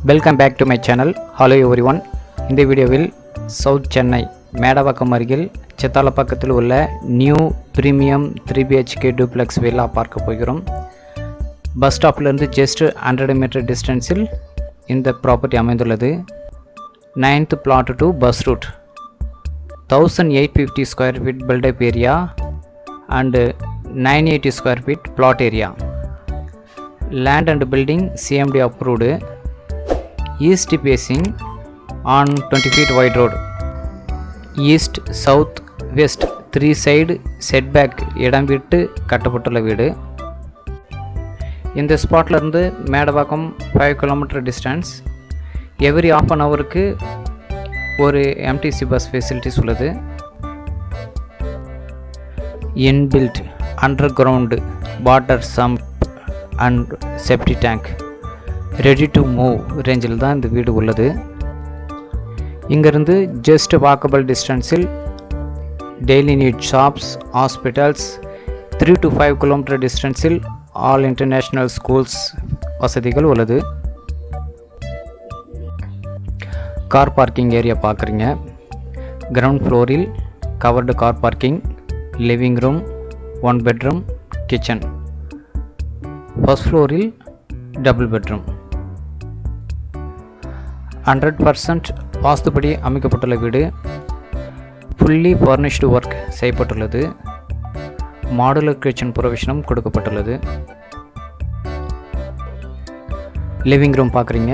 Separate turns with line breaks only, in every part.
Welcome back to my channel. Hello everyone. இந்த வீடியோவில் south Chennai Medavakkam அருகில் சித்தாலப்பாக்கத்தில் உள்ள new premium 3BHK duplex villa பார்க்க போகிறோம். பஸ் ஸ்டாப்லேருந்து ஜஸ்ட் 100 மீட்டர் டிஸ்டன்ஸில் இந்த ப்ராப்பர்ட்டி அமைந்துள்ளது. 9th plot to bus route, 1850 square feet build-up area and 980 square feet plot area. Land and building CMD approved. East facing on 20 feet wide road. East, south, west 3 side setback இடம் விட்டு கட்டப்பட்டுள்ள வீடு. இந்த ஸ்பாட்ல இருந்து Medavakkam 5 km distance. Every half an hourக்கு ஒரு MTC bus facilities உள்ளது. Inbuilt underground water sump and septic tank ready to move ரேஞ்சில் தான் இந்த வீடு உள்ளது. இங்கிருந்து ஜஸ்ட் வாக்கபிள் டிஸ்டன்ஸில் daily need shops, hospitals, 3 to 5 km டிஸ்டன்ஸில் ஆல் இன்டர்நேஷ்னல் ஸ்கூல்ஸ் வசதிகள் உள்ளது. கார் பார்க்கிங் ஏரியா பார்க்குறீங்க. கிரவுண்ட் ஃப்ளோரில் covered car parking, living room, 1 bedroom, kitchen. First ஃப்ளோரில் டபுள் பெட்ரூம். 100% வாஸ்துபடி அமைக்கப்பட்டுள்ள வீடு. ஃபுல்லி ஃபர்னிஷ்டு ஒர்க் செய்யப்பட்டுள்ளது. மாடுலர் கிச்சன் ப்ரொவிஷனும் கொடுக்கப்பட்டுள்ளது. லிவிங் ரூம் பார்க்குறீங்க.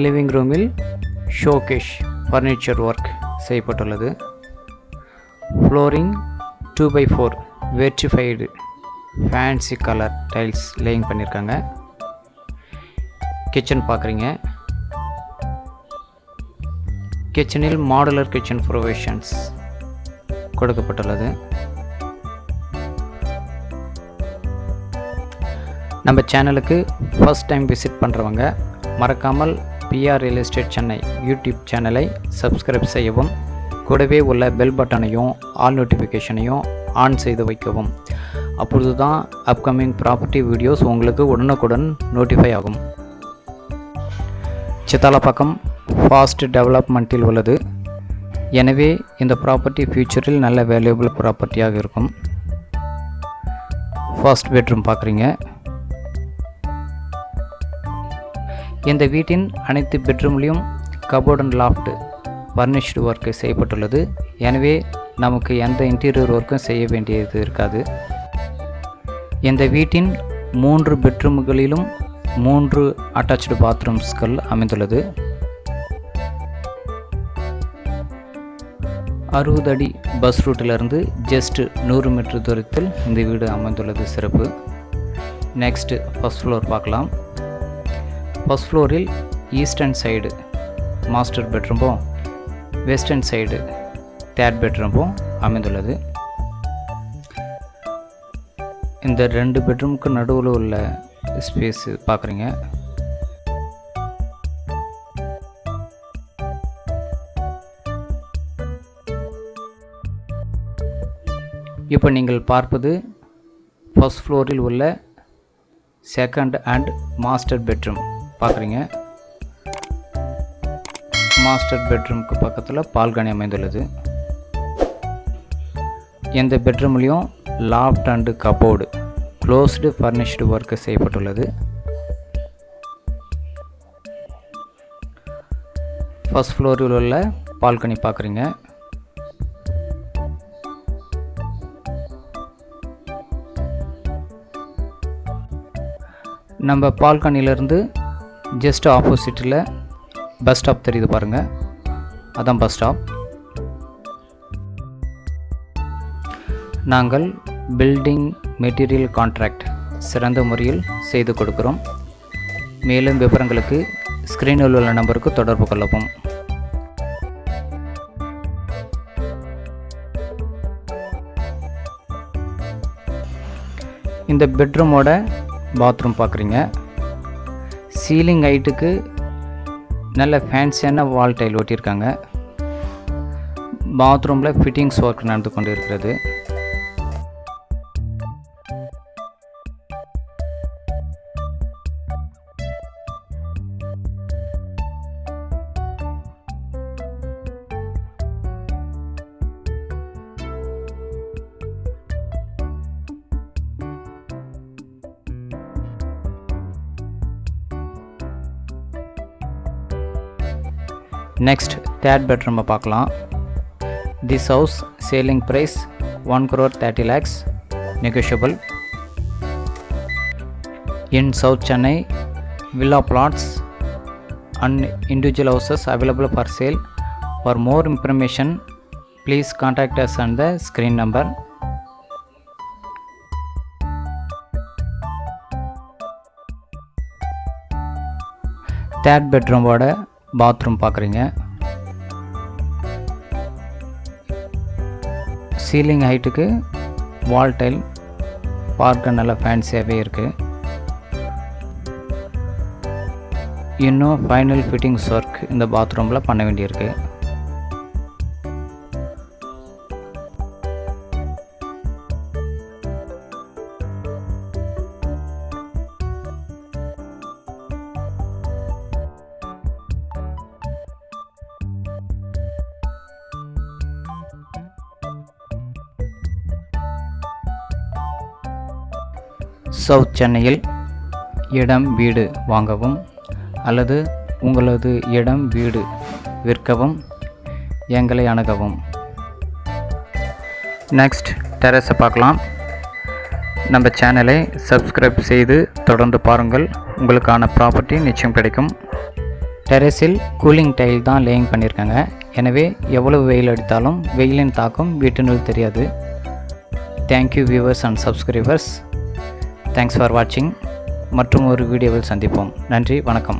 லிவிங் ரூமில் ஷோகேஷ் ஃபர்னிச்சர் ஒர்க் செய்யப்பட்டுள்ளது. Flooring 2x4 vitrified fancy colour tiles laying பண்ணியிருக்காங்க. கிச்சன் பார்க்குறீங்க. கிச்சனில் மாடுலர் கிச்சன் ப்ரொவிஷன்ஸ் கொடுக்கப்பட்டுள்ளது. நம்ம சேனலுக்கு ஃபர்ஸ்ட் டைம் விசிட் பண்ணுறவங்க மறக்காமல் PR real estate Chennai YouTube சேனலை சப்ஸ்கிரைப் செய்யவும், கூடவே உள்ள பெல் பட்டனையும் ஆல் நோட்டிஃபிகேஷனையும் ஆன் செய்து வைக்கவும். அப்பொழுது தான் அப்கமிங் ப்ராப்பர்ட்டி வீடியோஸ் உங்களுக்கு உடனுக்குடன் நோட்டிஃபை ஆகும். சித்தாலப்பாக்கம் ஃபாஸ்ட் டெவலப்மெண்ட்டில் உள்ளது. எனவே இந்த ப்ராப்பர்ட்டி ஃபியூச்சரில் நல்ல வேல்யூபிள் ப்ராப்பர்ட்டியாக இருக்கும். ஃபர்ஸ்ட் பெட்ரூம் பார்க்குறீங்க. இந்த வீட்டின் அனைத்து பெட்ரூம்லேயும் cupboard and loft furnished work செய்யப்பட்டுள்ளது. எனவே நமக்கு எந்த இன்டீரியர் ஒர்க்கும் செய்ய வேண்டியது இருக்காது. இந்த வீட்டின் 3 பெட்ரூம்களிலும் 3 அட்டாச்டு பாத்ரூம்ஸ்கள் அமைந்துள்ளது. 60 அடி பஸ் ரூட்டிலிருந்து ஜஸ்ட் 100 மீட்டர் தூரத்தில் இந்த வீடு அமைந்துள்ளது சிறப்பு. நெக்ஸ்ட் ஃபர்ஸ்ட் ஃப்ளோர் பார்க்கலாம். ஃபர்ஸ்ட் ஃப்ளோரில் ஈஸ்டர்ன் சைடு மாஸ்டர் பெட்ரூமும், வெஸ்டர்ன் சைடு 3rd பெட்ரூமும் அமைந்துள்ளது. இந்த 2 பெட்ரூமுக்கு நடுவில் உள்ள ஸ்பேஸ் பார்க்குறீங்க. இப்போ நீங்கள் பார்ப்பது ஃபர்ஸ்ட் ஃப்ளோரில் உள்ள செகண்ட் அண்ட் மாஸ்டர் பெட்ரூம் பார்க்குறீங்க. மாஸ்டர் பெட்ரூமுக்கு பக்கத்தில் பால்கனி அமைந்துள்ளது. எந்த பெட்ரூம்லேயும் loft and cupboard closed furnished work செய்யப்பட்டுள்ளது. ஃபர்ஸ்ட் ஃப்ளோரில் உள்ள பால்கனி பார்க்குறீங்க. நம்ம பால்கனியிலேருந்து ஜஸ்ட் ஆப்போசிட்டில் பஸ் ஸ்டாப் தெரியுது பாருங்கள், அதான் பஸ் ஸ்டாப். நாங்கள் பில்டிங் மெட்டீரியல் கான்ட்ராக்ட் சிறந்த முறையில் செய்து கொடுக்கிறோம். மேலும் விவரங்களுக்கு ஸ்க்ரீனில் உள்ள நம்பருக்கு தொடர்பு கொள்ளவும். இந்த பெட்ரூமோட பாத்ரூம் பார்க்குறீங்க. சீலிங் ஹைட்டுக்கு நல்ல ஃபேன்சியான வால் டைல் ஒட்டியிருக்காங்க. பாத்ரூமில் ஃபிட்டிங்ஸ் ஒர்க் நடந்து கொண்டு இருக்கிறது. நெக்ஸ்ட் தேர்ட் பெட்ரூமை பார்க்கலாம். This house selling price 1,30 lakhs negotiable. In South Chennai, villa plots and individual houses available for sale. For more information, please contact us on the screen number. Third பெட்ரூமோட bathroom பார்க்குறீங்க. Ceiling ஹைட்டுக்கு wall tail பார்க்க நல்லா ஃபேன்சியாகவே இருக்குது. இன்னும் final fittings work இந்த பாத்ரூமில் பண்ண வேண்டியிருக்கு. சவுத் சென்னையில் இடம் வீடு வாங்கவும் அல்லது உங்களது இடம் வீடு விற்கவும் எங்களை அணுகவும். நெக்ஸ்ட் டெரஸை பார்க்கலாம். நம்ம சேனலை சப்ஸ்கிரைப் செய்து தொடர்ந்து பாருங்கள். உங்களுக்கான ப்ராப்பர்ட்டி நிச்சயம் கிடைக்கும். டெரஸில் கூலிங் டைல் தான் லேயிங் பண்ணியிருக்காங்க. எனவே எவ்வளவு வெயில் அடித்தாலும் வெயிலின் தாக்கம் வீட்டினுள் தெரியாது. Thank you viewers and subscribers. Thanks for வாட்சிங். மற்றும் ஒரு வீடியோவில் சந்திப்போம். நன்றி, வணக்கம்.